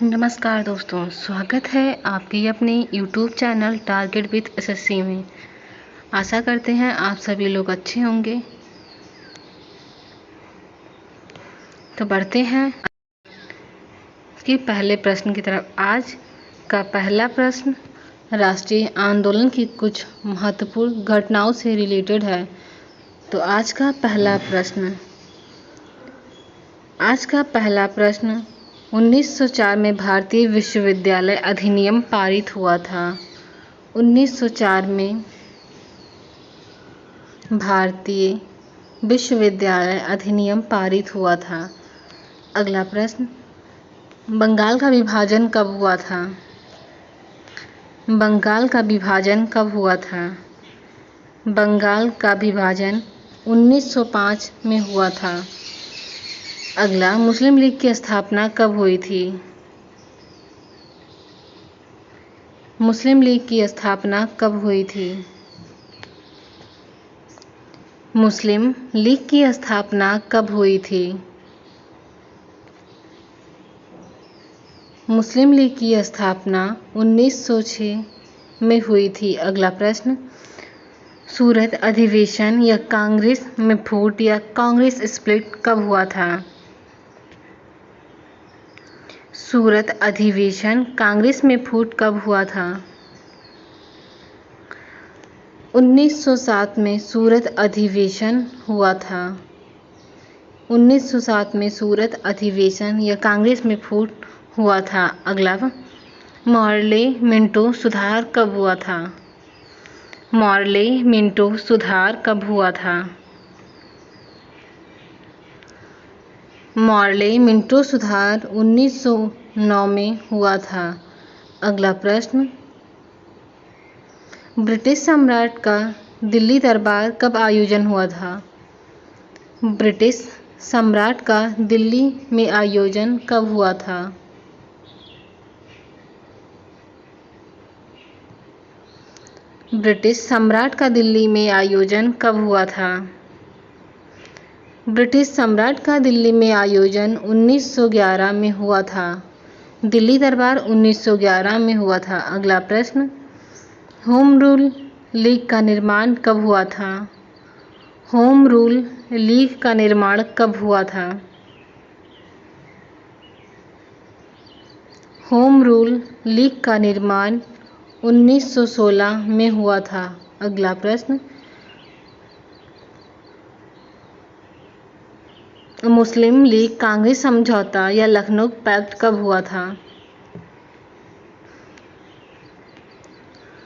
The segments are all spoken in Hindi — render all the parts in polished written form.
नमस्कार दोस्तों, स्वागत है आपके अपने YouTube channel target with SSC में। आशा करते हैं आप सभी लोग अच्छे होंगे। तो बढ़ते हैं कि पहले प्रश्न की तरफ। आज का पहला प्रश्न राष्ट्रीय आंदोलन की कुछ महत्वपूर्ण घटनाओं से रिलेटेड है। तो आज का पहला प्रश्न 1904 में भारतीय विश्वविद्यालय अधिनियम पारित हुआ था। 1904 में भारतीय विश्वविद्यालय अधिनियम पारित हुआ था। अगला प्रश्न, बंगाल का विभाजन कब हुआ था? बंगाल का विभाजन कब हुआ था? बंगाल का विभाजन 1905 में हुआ था। अगला, मुस्लिम लीग की स्थापना कब हुई थी? मुस्लिम लीग की स्थापना कब हुई थी? मुस्लिम लीग की स्थापना कब हुई थी? मुस्लिम लीग की स्थापना 1906 में हुई थी। अगला प्रश्न, सूरत अधिवेशन या कांग्रेस में फूट या कांग्रेस स्प्लिट कब हुआ था? सूरत अधिवेशन कांग्रेस में फूट कब हुआ था? 1907 में सूरत अधिवेशन हुआ था। 1907 में सूरत अधिवेशन या कांग्रेस में फूट हुआ था। अगला, मॉर्ले मिंटो सुधार कब हुआ था? मॉर्ले मिंटो सुधार कब हुआ था? मॉर्ले मिंटो सुधार 1909 में हुआ था। अगला प्रश्न, ब्रिटिश सम्राट का दिल्ली दरबार कब आयोजन हुआ था? ब्रिटिश सम्राट का दिल्ली में आयोजन कब हुआ था? ब्रिटिश सम्राट का दिल्ली में आयोजन कब हुआ था? ब्रिटिश सम्राट का दिल्ली में आयोजन 1911 में हुआ था। दिल्ली दरबार 1911 में हुआ था। अगला प्रश्न, होम रूल लीग का निर्माण कब हुआ था? होम रूल लीग का निर्माण कब हुआ था? होम रूल लीग का निर्माण 1916 में हुआ था। अगला प्रश्न, मुस्लिम लीग कांग्रेस समझौता या लखनऊ पैक्ट कब हुआ था?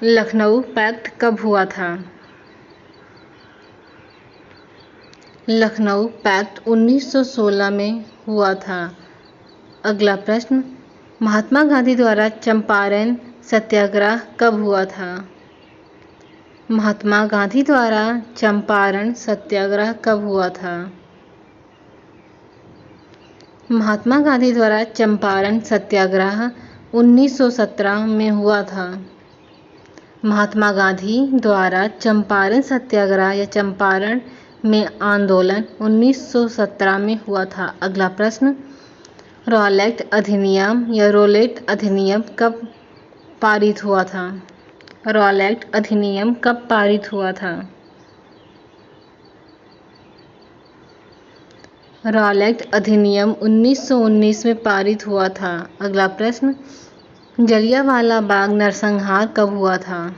लखनऊ पैक्ट कब हुआ था? लखनऊ पैक्ट 1916 में हुआ था। अगला प्रश्न, महात्मा गांधी द्वारा चंपारण सत्याग्रह कब हुआ था? महात्मा गांधी द्वारा चंपारण सत्याग्रह कब हुआ था? महात्मा गांधी द्वारा चंपारण सत्याग्रह 1917 में हुआ था। महात्मा गांधी द्वारा चंपारण सत्याग्रह या चंपारण में आंदोलन 1917 में हुआ था। अगला प्रश्न, रॉलेट अधिनियम या रोलेट अधिनियम कब पारित हुआ था? रॉलेट अधिनियम कब पारित हुआ था? रॉलेट अधिनियम 1919 में पारित हुआ था। अगला प्रश्न, जलियांवाला बाग नरसंहार कब हुआ था?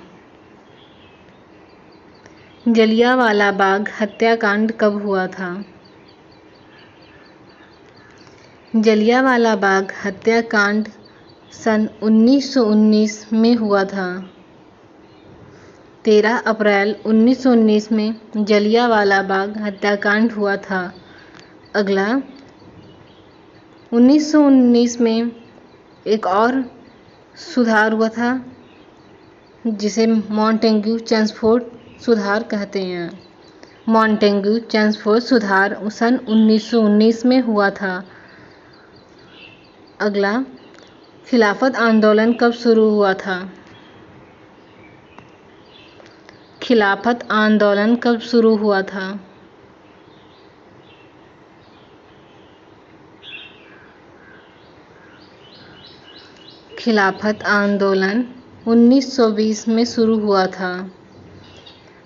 जलियांवाला बाग हत्याकांड कब हुआ था? जलियांवाला बाग हत्याकांड सन 1919 में हुआ था। 13 अप्रैल 1919 में जलियांवाला बाग हत्याकांड हुआ था। अगला, 1919 में एक और सुधार हुआ था जिसे मॉन्टेग्यू चेम्सफोर्ड सुधार कहते हैं। मॉन्टेग्यू चेम्सफोर्ड सुधार सन 1919 में हुआ था। अगला, खिलाफत आंदोलन कब शुरू हुआ था? खिलाफत आंदोलन कब शुरू हुआ था? खिलाफत आंदोलन 1920 में शुरू हुआ था।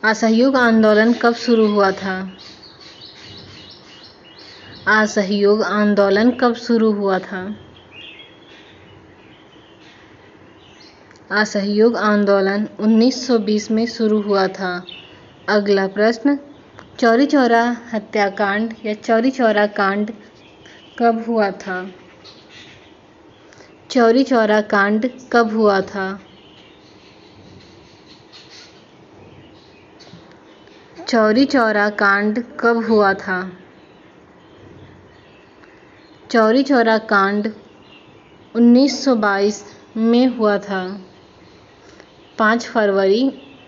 असहयोग आंदोलन कब शुरू हुआ था? असहयोग आंदोलन कब शुरू हुआ था? असहयोग आंदोलन 1920 में शुरू हुआ था। अगला प्रश्न, चौरी चौरा हत्याकांड या चौरी चौरा कांड कब हुआ था? चौरी चौरा कांड कब हुआ था? चौरी चौरा कांड कब हुआ था? चौरी चौरा कांड 1922 में हुआ था। 5 फरवरी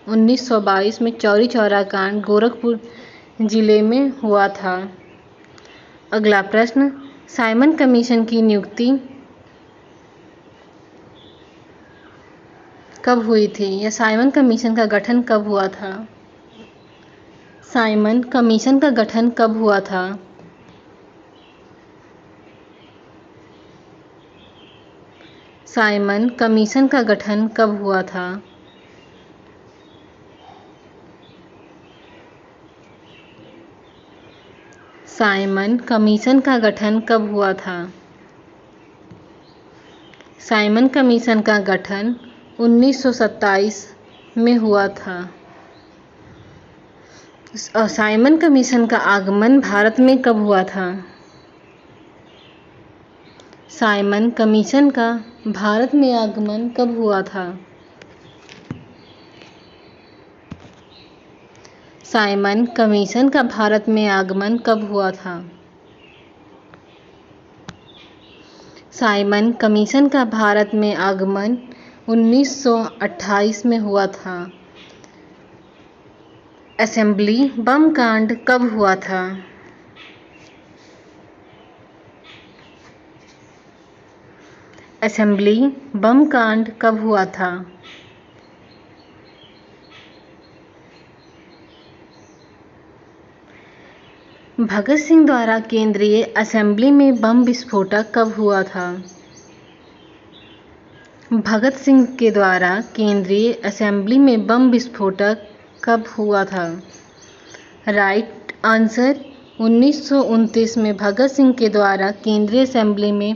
1922 में चौरी चौरा कांड गोरखपुर जिले में हुआ था। अगला प्रश्न, साइमन कमीशन की नियुक्ति कब हुई थी या साइमन कमीशन का गठन कब हुआ था? साइमन कमीशन का गठन कब हुआ था? साइमन कमीशन का गठन कब हुआ था? साइमन कमीशन का गठन कब हुआ था? साइमन कमीशन का गठन 1927 में हुआ था। साइमन कमीशन का आगमन भारत में कब हुआ था? साइमन कमीशन का भारत में आगमन कब हुआ था? साइमन कमीशन का भारत में आगमन कब हुआ था? साइमन कमीशन का भारत में आगमन 1928 में हुआ था। असेंबली बम कांड कब हुआ था? असेंबली बम कांड कब हुआ था? भगत सिंह द्वारा केंद्रीय असेंबली में बम विस्फोटक कब हुआ था? भगत सिंह के द्वारा केंद्रीय असेंबली में बम विस्फोटक कब हुआ था? राइट आंसर 1929 में भगत सिंह के द्वारा केंद्रीय असेंबली में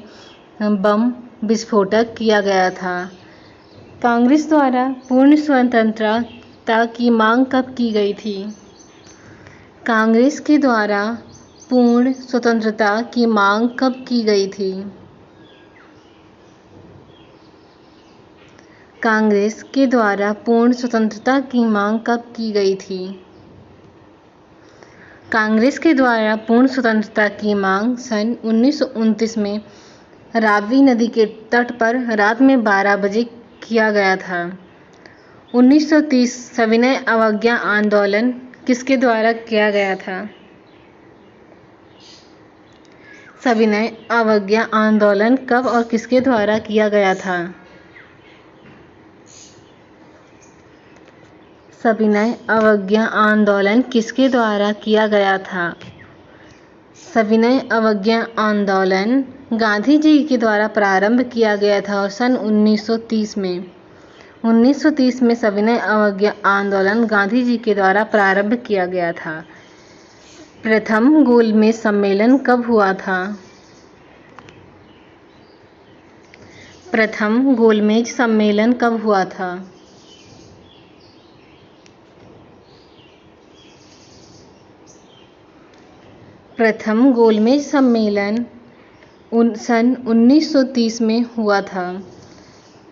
बम विस्फोटक किया गया था। कांग्रेस द्वारा पूर्ण स्वतंत्रता की मांग कब की गई थी? कांग्रेस के द्वारा पूर्ण स्वतंत्रता की मांग कब की गई थी? कांग्रेस के द्वारा पूर्ण स्वतंत्रता की मांग कब की गई थी? कांग्रेस के द्वारा पूर्ण स्वतंत्रता की मांग सन 1929 में रावी नदी के तट पर रात में 12 बजे किया गया था। 1930 सविनय अवज्ञा आंदोलन किसके द्वारा किया गया था? सविनय अवज्ञा आंदोलन कब और किसके द्वारा किया गया था? सविनय अवज्ञा आंदोलन किसके द्वारा किया गया था? सविनय अवज्ञा आंदोलन गांधी जी के द्वारा प्रारंभ किया गया था और सन 1930 में सविनय अवज्ञा आंदोलन गांधी जी के द्वारा प्रारंभ किया गया था। प्रथम गोलमेज सम्मेलन कब हुआ था? प्रथम गोलमेज सम्मेलन कब हुआ था? प्रथम गोलमेज सम्मेलन सन 1930 में हुआ था।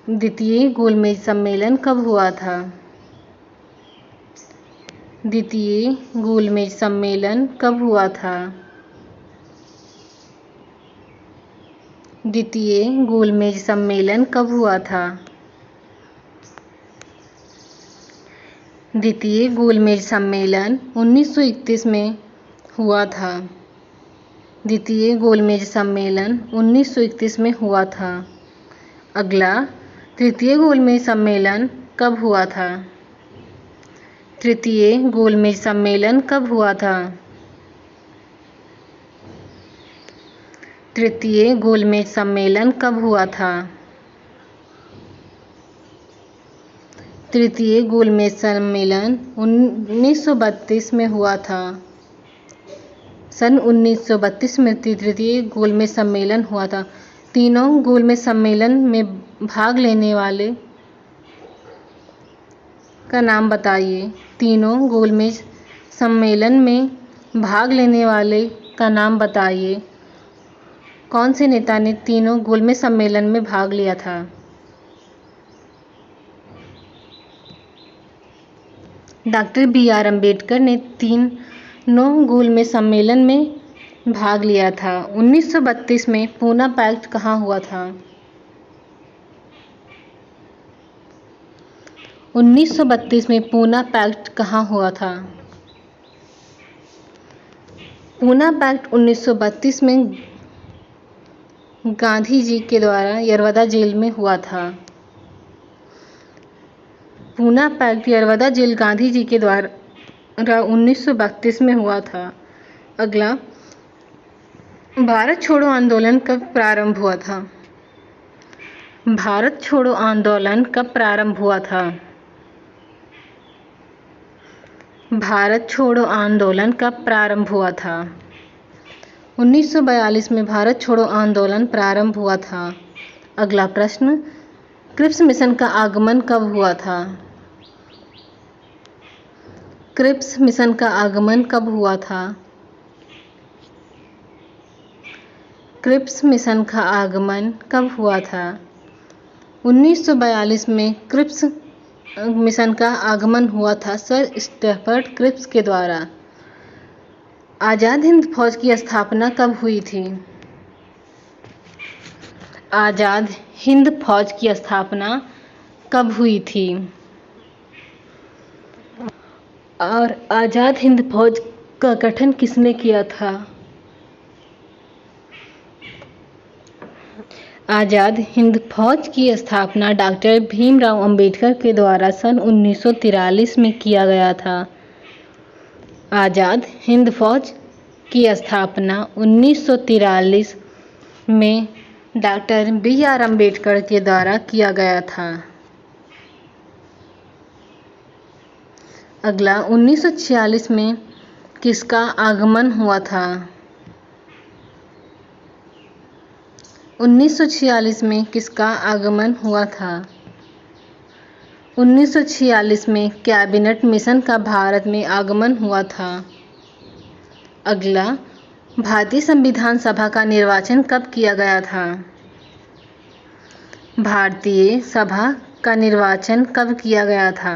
द्वितीय गोलमेज सम्मेलन कब हुआ था? द्वितीय गोलमेज सम्मेलन कब हुआ था? द्वितीय गोलमेज सम्मेलन कब हुआ था? द्वितीय गोलमेज सम्मेलन 1931 में हुआ था। द्वितीय गोलमेज सम्मेलन 1931 में हुआ था। अगला, तृतीय गोलमेज सम्मेलन कब हुआ था? तृतीय गोलमेज सम्मेलन कब हुआ था? तृतीय गोलमेज सम्मेलन कब हुआ था? तृतीय गोलमेज सम्मेलन 1932 में हुआ था। सन 1932 में तृतीय गोलमेज सम्मेलन हुआ था। तीनों गोलमेज सम्मेलन में भाग लेने वाले का नाम बताइए। तीनों गोलमेज सम्मेलन में भाग लेने वाले का नाम बताइए। कौन से नेता ने तीनों गोलमेज सम्मेलन में भाग लिया था? Doctor B R. अम्बेडकर ने तीनों गोलमेज सम्मेलन में भाग लिया था। 1932 में पूना पैक्ट कहाँ हुआ था? 1932 में पूना पैक्ट कहाँ हुआ था? पूना पैक्ट 1932 में गांधी जी के द्वारा यरवदा जेल में हुआ था। पूना पैक्ट यरवदा जेल गांधी जी के द्वारा 1932 में हुआ था। अगला, भारत छोड़ो आंदोलन कब प्रारंभ हुआ था? भारत छोड़ो आंदोलन कब प्रारंभ हुआ था? भारत छोड़ो आंदोलन कब प्रारंभ हुआ था? 1942 में भारत छोड़ो आंदोलन प्रारंभ हुआ था। अगला प्रश्न, क्रिप्स मिशन का आगमन कब हुआ था? क्रिप्स मिशन का आगमन कब हुआ था? क्रिप्स मिशन का आगमन कब हुआ था? 1942 में क्रिप्स मिशन का आगमन हुआ था सर स्टैफर्ड क्रिप्स के द्वारा। आज़ाद हिंद फौज की स्थापना कब हुई थी? आज़ाद हिंद फौज की स्थापना कब हुई थी? और आज़ाद हिंद फौज का गठन किसने किया था? आज़ाद हिंद फौज की स्थापना डॉक्टर भीमराव अंबेडकर के द्वारा सन 1943 में किया गया था। आज़ाद हिंद फौज की स्थापना 1943 में डॉक्टर बी.आर. अम्बेडकर के द्वारा किया गया था। अगला, 1946 में किसका आगमन हुआ था? 1946 में किसका आगमन हुआ था? 1946 में कैबिनेट मिशन का भारत में आगमन हुआ था। अगला, भारतीय संविधान सभा का निर्वाचन कब किया गया था? भारतीय सभा का निर्वाचन कब किया गया था?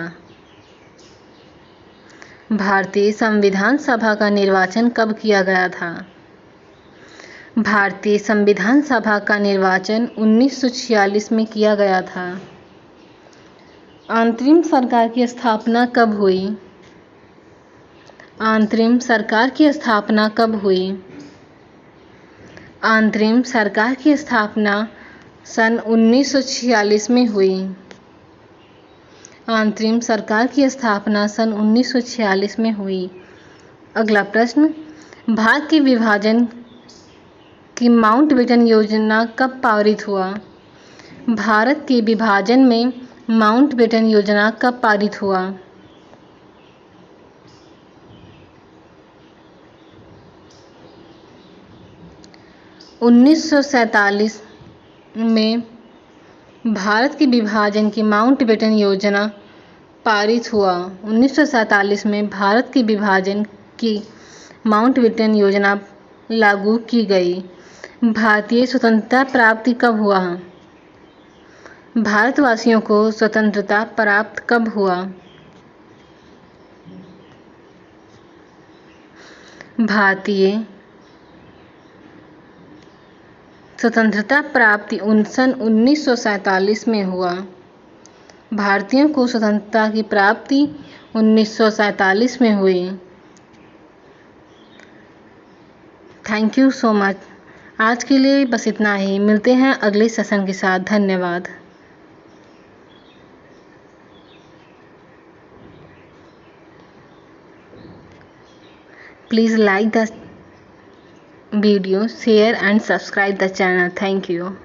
भारतीय संविधान सभा का निर्वाचन कब किया गया था? भारतीय संविधान सभा का निर्वाचन 1946 में किया गया था। अंतरिम सरकार की स्थापना कब हुई? अंतरिम सरकार की स्थापना कब हुई? अंतरिम सरकार की स्थापना सन 1946 में हुई। अंतरिम सरकार की स्थापना सन 1946 में हुई। अगला प्रश्न, भारत के विभाजन की माउंटबेटन योजना कब पारित हुआ? भारत के विभाजन में माउंटबेटन योजना कब पारित हुआ? 1947 में भारत के विभाजन की माउंटबेटन योजना पारित हुआ। 1947 में भारत के विभाजन की माउंटबेटन योजना लागू की गई। भारतीय स्वतंत्रता प्राप्ति कब हुआ? भारतवासियों को स्वतंत्रता प्राप्त कब हुआ? भारतीय स्वतंत्रता प्राप्ति सन 1947 में हुआ। भारतीयों को स्वतंत्रता की प्राप्ति 1947 में हुई। Thank you so much. आज के लिए बस इतना ही। मिलते हैं अगले सेशन के साथ। धन्यवाद। Please like the video, share and subscribe the channel. Thank you.